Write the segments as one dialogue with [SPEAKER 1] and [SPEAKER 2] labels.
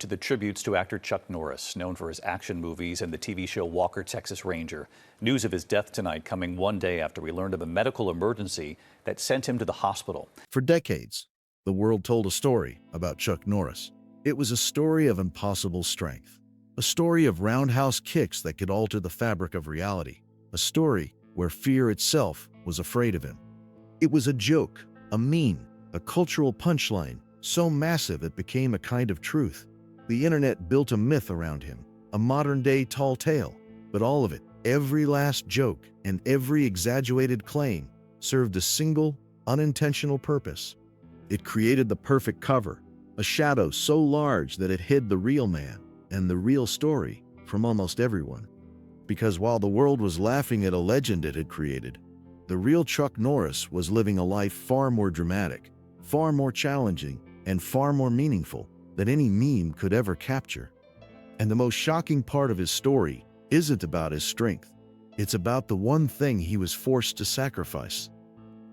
[SPEAKER 1] To the tributes to actor Chuck Norris, known for his action movies and the TV show Walker, Texas Ranger. News of his death tonight coming one day after we learned of a medical emergency that sent him to the hospital.
[SPEAKER 2] For decades, the world told a story about Chuck Norris. It was a story of impossible strength, a story of roundhouse kicks that could alter the fabric of reality, a story where fear itself was afraid of him. It was a joke, a meme, a cultural punchline, so massive it became a kind of truth. The internet built a myth around him, a modern-day tall tale, but all of it, every last joke and every exaggerated claim, served a single, unintentional purpose. It created the perfect cover, a shadow so large that it hid the real man and the real story from almost everyone. Because while the world was laughing at a legend it had created, the real Chuck Norris was living a life far more dramatic, far more challenging, and far more meaningful than any meme could ever capture. And the most shocking part of his story isn't about his strength. It's about the one thing he was forced to sacrifice.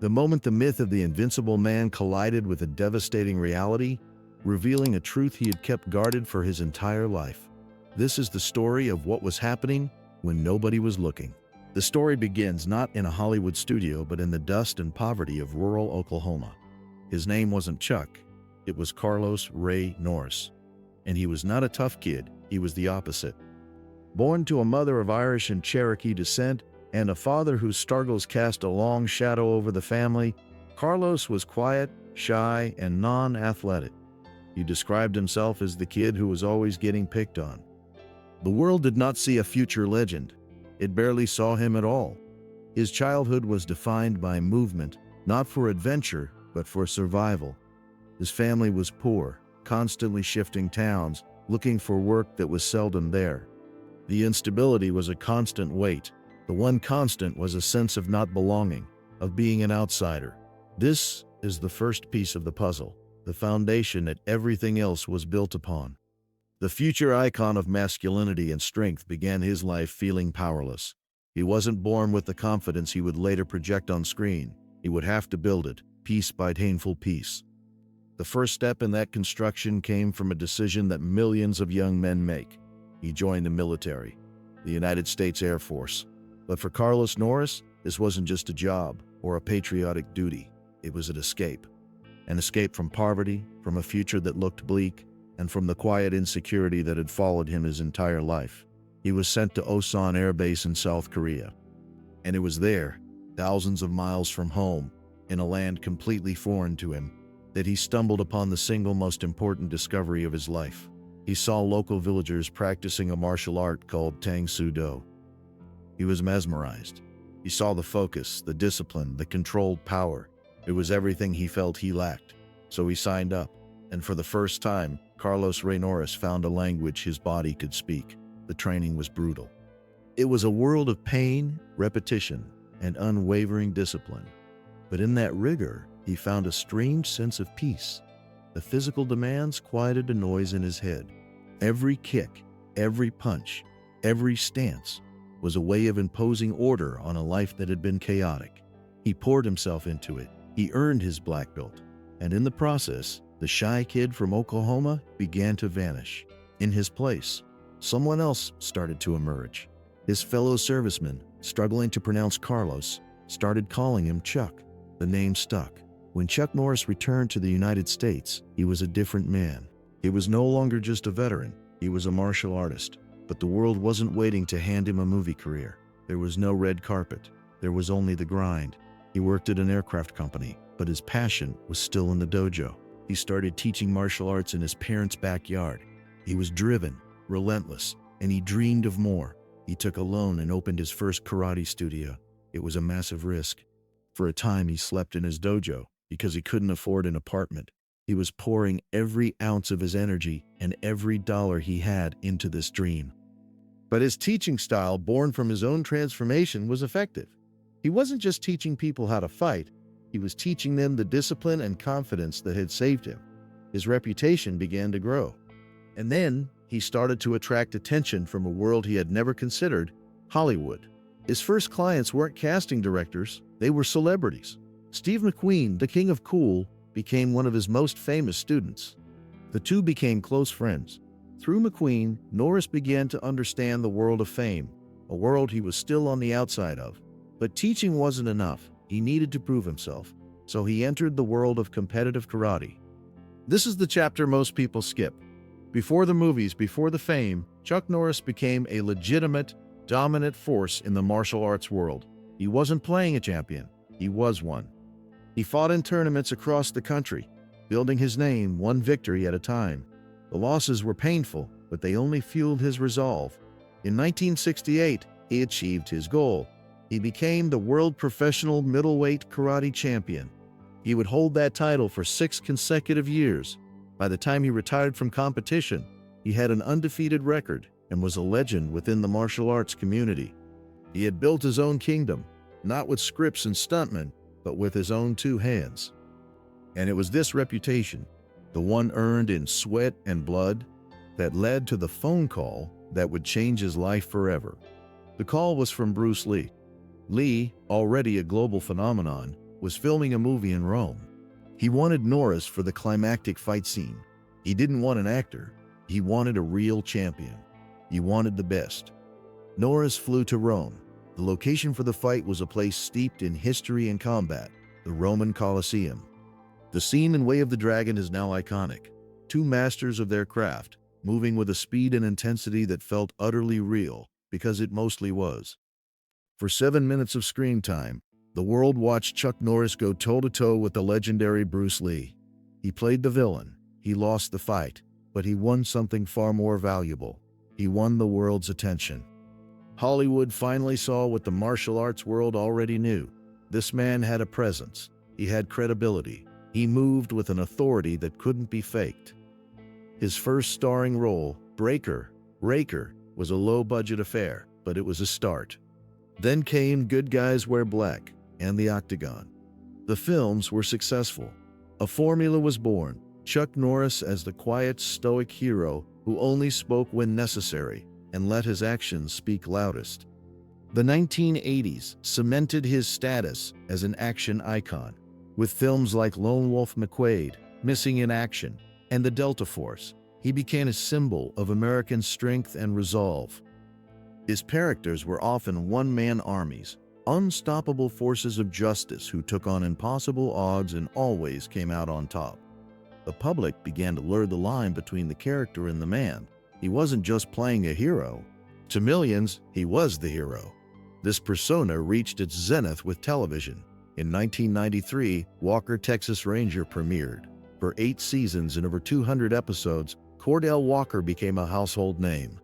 [SPEAKER 2] The moment the myth of the invincible man collided with a devastating reality, revealing a truth he had kept guarded for his entire life. This is the story of what was happening when nobody was looking. The story begins not in a Hollywood studio, but in the dust and poverty of rural Oklahoma. His name wasn't Chuck. It was Carlos Ray Norris. And he was not a tough kid, he was the opposite. Born to a mother of Irish and Cherokee descent and a father whose struggles cast a long shadow over the family, Carlos was quiet, shy, and non-athletic. He described himself as the kid who was always getting picked on. The world did not see a future legend. It barely saw him at all. His childhood was defined by movement, not for adventure, but for survival. His family was poor, constantly shifting towns, looking for work that was seldom there. The instability was a constant weight. The one constant was a sense of not belonging, of being an outsider. This is the first piece of the puzzle, the foundation that everything else was built upon. The future icon of masculinity and strength began his life feeling powerless. He wasn't born with the confidence he would later project on screen. He would have to build it, piece by painful piece. The first step in that construction came from a decision that millions of young men make. He joined the military, the United States Air Force. But for Carlos Norris, this wasn't just a job or a patriotic duty. It was an escape. An escape from poverty, from a future that looked bleak, and from the quiet insecurity that had followed him his entire life. He was sent to Osan Air Base in South Korea. And it was there, thousands of miles from home, in a land completely foreign to him, that he stumbled upon the single most important discovery of his life. He saw local villagers practicing a martial art called Tang Soo Do. He was mesmerized. He saw the focus, the discipline, the controlled power. It was everything he felt he lacked. So he signed up. And for the first time, Carlos Ray Norris found a language his body could speak. The training was brutal. It was a world of pain, repetition, and unwavering discipline. But in that rigor, he found a strange sense of peace. The physical demands quieted the noise in his head. Every kick, every punch, every stance was a way of imposing order on a life that had been chaotic. He poured himself into it. He earned his black belt. And in the process, the shy kid from Oklahoma began to vanish. In his place, someone else started to emerge. His fellow servicemen, struggling to pronounce Carlos, started calling him Chuck. The name stuck. When Chuck Norris returned to the United States, he was a different man. He was no longer just a veteran. He was a martial artist. But the world wasn't waiting to hand him a movie career. There was no red carpet. There was only the grind. He worked at an aircraft company, but his passion was still in the dojo. He started teaching martial arts in his parents' backyard. He was driven, relentless, and he dreamed of more. He took a loan and opened his first karate studio. It was a massive risk. For a time, he slept in his dojo because he couldn't afford an apartment. He was pouring every ounce of his energy and every dollar he had into this dream. But his teaching style, born from his own transformation, was effective. He wasn't just teaching people how to fight. He was teaching them the discipline and confidence that had saved him. His reputation began to grow. And then he started to attract attention from a world he had never considered, Hollywood. His first clients weren't casting directors, they were celebrities. Steve McQueen, the king of cool, became one of his most famous students. The two became close friends. Through McQueen, Norris began to understand the world of fame, a world he was still on the outside of. But teaching wasn't enough. He needed to prove himself. So he entered the world of competitive karate. This is the chapter most people skip. Before the movies, before the fame, Chuck Norris became a legitimate, dominant force in the martial arts world. He wasn't playing a champion. He was one. He fought in tournaments across the country, building his name one victory at a time. The losses were painful, but they only fueled his resolve. In 1968, he achieved his goal. He became the world professional middleweight karate champion. He would hold that title for 6 consecutive years. By the time he retired from competition, he had an undefeated record and was a legend within the martial arts community. He had built his own kingdom, not with scripts and stuntmen, but with his own 2 hands. And it was this reputation, the one earned in sweat and blood, that led to the phone call that would change his life forever. The call was from Bruce Lee. Lee, already a global phenomenon, was filming a movie in Rome. He wanted Norris for the climactic fight scene. He didn't want an actor. He wanted a real champion. He wanted the best. Norris flew to Rome. The location for the fight was a place steeped in history and combat, the Roman Colosseum. The scene in Way of the Dragon is now iconic. 2 masters of their craft, moving with a speed and intensity that felt utterly real, because it mostly was. For 7 minutes of screen time, the world watched Chuck Norris go toe-to-toe with the legendary Bruce Lee. He played the villain. He lost the fight, but he won something far more valuable. He won the world's attention. Hollywood finally saw what the martial arts world already knew. This man had a presence. He had credibility. He moved with an authority that couldn't be faked. His first starring role, Raker, was a low-budget affair, but it was a start. Then came Good Guys Wear Black and The Octagon. The films were successful. A formula was born, Chuck Norris as the quiet, stoic hero who only spoke when necessary and let his actions speak loudest. The 1980s cemented his status as an action icon, with films like Lone Wolf McQuade, Missing in Action, and The Delta Force. He became a symbol of American strength and resolve. His characters were often one-man armies, unstoppable forces of justice who took on impossible odds and always came out on top. The public began to blur the line between the character and the man. He wasn't just playing a hero. To millions, he was the hero. This persona reached its zenith with television. In 1993, Walker, Texas Ranger premiered. For 8 seasons and over 200 episodes, Cordell Walker became a household name.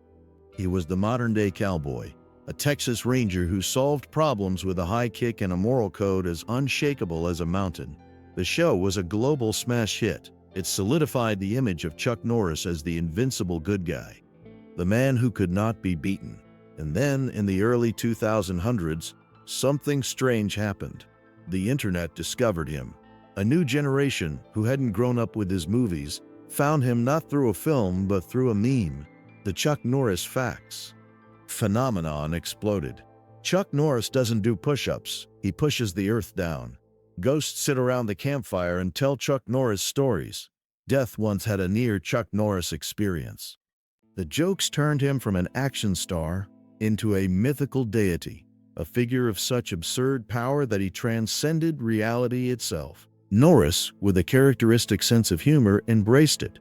[SPEAKER 2] He was the modern-day cowboy, a Texas Ranger who solved problems with a high kick and a moral code as unshakable as a mountain. The show was a global smash hit. It solidified the image of Chuck Norris as the invincible good guy, the man who could not be beaten. And then, in the early 2000s, something strange happened. The internet discovered him. A new generation, who hadn't grown up with his movies, found him not through a film but through a meme. The Chuck Norris facts phenomenon exploded. Chuck Norris doesn't do push-ups. He pushes the earth down. Ghosts sit around the campfire and tell Chuck Norris stories. Death once had a near Chuck Norris experience. The jokes turned him from an action star into a mythical deity, a figure of such absurd power that he transcended reality itself. Norris, with a characteristic sense of humor, embraced it.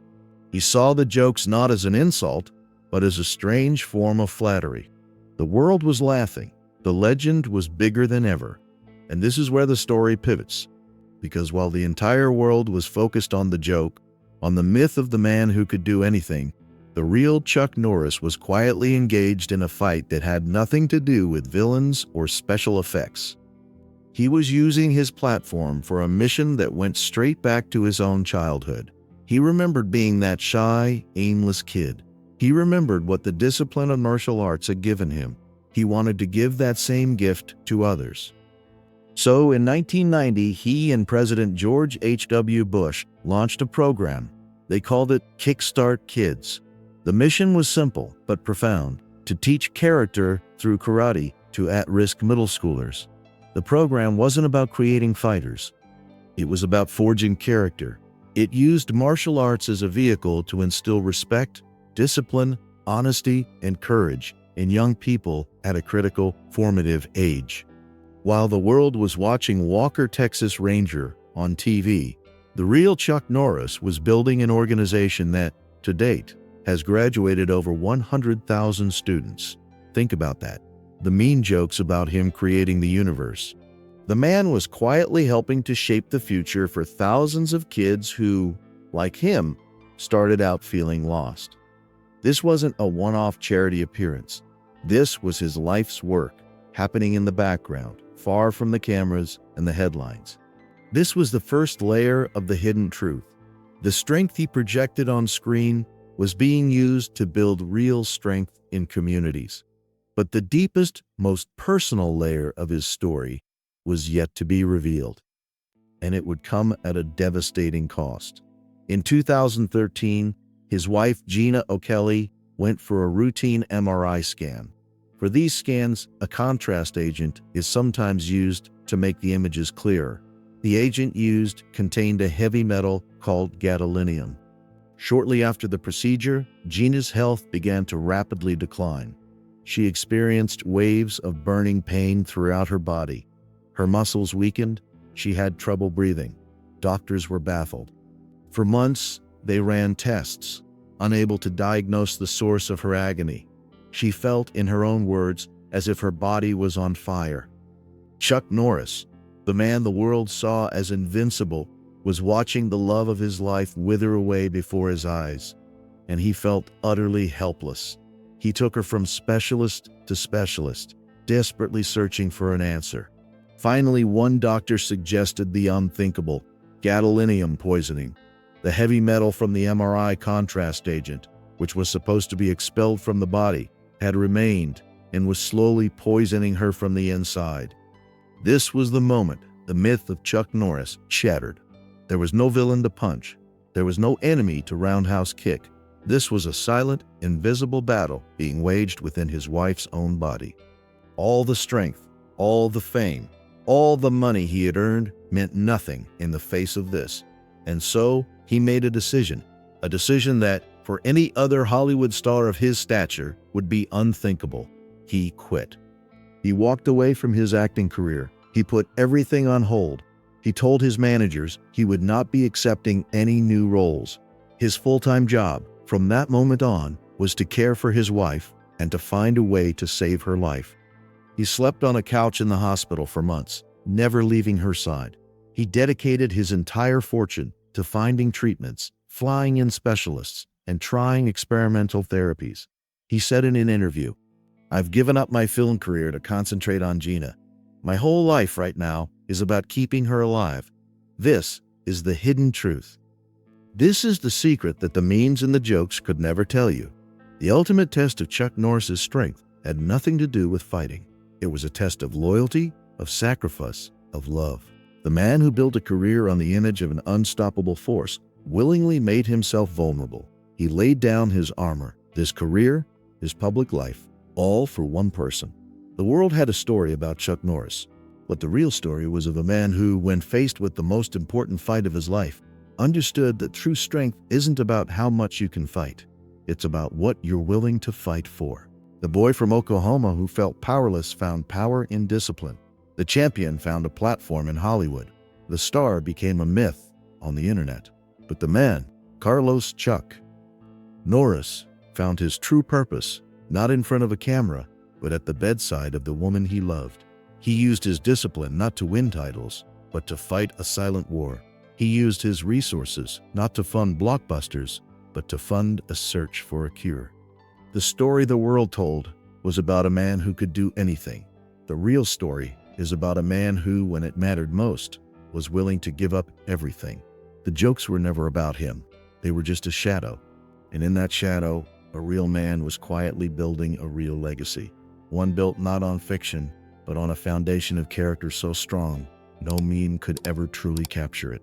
[SPEAKER 2] He saw the jokes not as an insult, but as a strange form of flattery. The world was laughing. The legend was bigger than ever. And this is where the story pivots. Because while the entire world was focused on the joke, on the myth of the man who could do anything, the real Chuck Norris was quietly engaged in a fight that had nothing to do with villains or special effects. He was using his platform for a mission that went straight back to his own childhood. He remembered being that shy, aimless kid. He remembered what the discipline of martial arts had given him. He wanted to give that same gift to others. So in 1990, he and President George H.W. Bush launched a program. They called it Kickstart Kids. The mission was simple but profound: to teach character through karate to at-risk middle schoolers. The program wasn't about creating fighters. It was about forging character. It used martial arts as a vehicle to instill respect, discipline, honesty, and courage in young people at a critical, formative age. While the world was watching Walker Texas Ranger on TV, the real Chuck Norris was building an organization that, to date, has graduated over 100,000 students. Think about that. The mean jokes about him creating the universe. The man was quietly helping to shape the future for thousands of kids who, like him, started out feeling lost. This wasn't a one-off charity appearance. This was his life's work, happening in the background, far from the cameras and the headlines. This was the first layer of the hidden truth. The strength he projected on screen was being used to build real strength in communities. But the deepest, most personal layer of his story was yet to be revealed. And it would come at a devastating cost. In 2013, his wife Gina O'Kelly went for a routine MRI scan. For these scans, a contrast agent is sometimes used to make the images clearer. The agent used contained a heavy metal called gadolinium. Shortly after the procedure, Gina's health began to rapidly decline. She experienced waves of burning pain throughout her body. Her muscles weakened. She had trouble breathing. Doctors were baffled. For months, they ran tests, unable to diagnose the source of her agony. She felt, in her own words, as if her body was on fire. Chuck Norris, the man the world saw as invincible, was watching the love of his life wither away before his eyes, and he felt utterly helpless. He took her from specialist to specialist, desperately searching for an answer. Finally, one doctor suggested the unthinkable: gadolinium poisoning. The heavy metal from the MRI contrast agent, which was supposed to be expelled from the body, had remained and was slowly poisoning her from the inside. This was the moment the myth of Chuck Norris shattered. There was no villain to punch. There was no enemy to roundhouse kick. This was a silent, invisible battle being waged within his wife's own body. All the strength, all the fame, all the money he had earned meant nothing in the face of this. And so he made a decision that, for any other Hollywood star of his stature, would be unthinkable. He quit. He walked away from his acting career. He put everything on hold. He told his managers he would not be accepting any new roles. His full-time job, from that moment on, was to care for his wife and to find a way to save her life. He slept on a couch in the hospital for months, never leaving her side. He dedicated his entire fortune to finding treatments, flying in specialists, and trying experimental therapies. He said in an interview, "I've given up my film career to concentrate on Gina. My whole life right now is about keeping her alive. This is the hidden truth." This is the secret that the memes and the jokes could never tell you. The ultimate test of Chuck Norris's strength had nothing to do with fighting. It was a test of loyalty, of sacrifice, of love. The man who built a career on the image of an unstoppable force willingly made himself vulnerable. He laid down his armor, his career, his public life, all for one person. The world had a story about Chuck Norris, but the real story was of a man who, when faced with the most important fight of his life, understood that true strength isn't about how much you can fight. It's about what you're willing to fight for. The boy from Oklahoma who felt powerless found power in discipline. The champion found a platform in Hollywood. The star became a myth on the internet. But the man, Carlos Chuck Norris, found his true purpose, not in front of a camera, but at the bedside of the woman he loved. He used his discipline not to win titles, but to fight a silent war. He used his resources not to fund blockbusters, but to fund a search for a cure. The story the world told was about a man who could do anything. The real story is about a man who, when it mattered most, was willing to give up everything. The jokes were never about him. They were just a shadow. And in that shadow, a real man was quietly building a real legacy. One built not on fiction, but on a foundation of character so strong, no meme could ever truly capture it.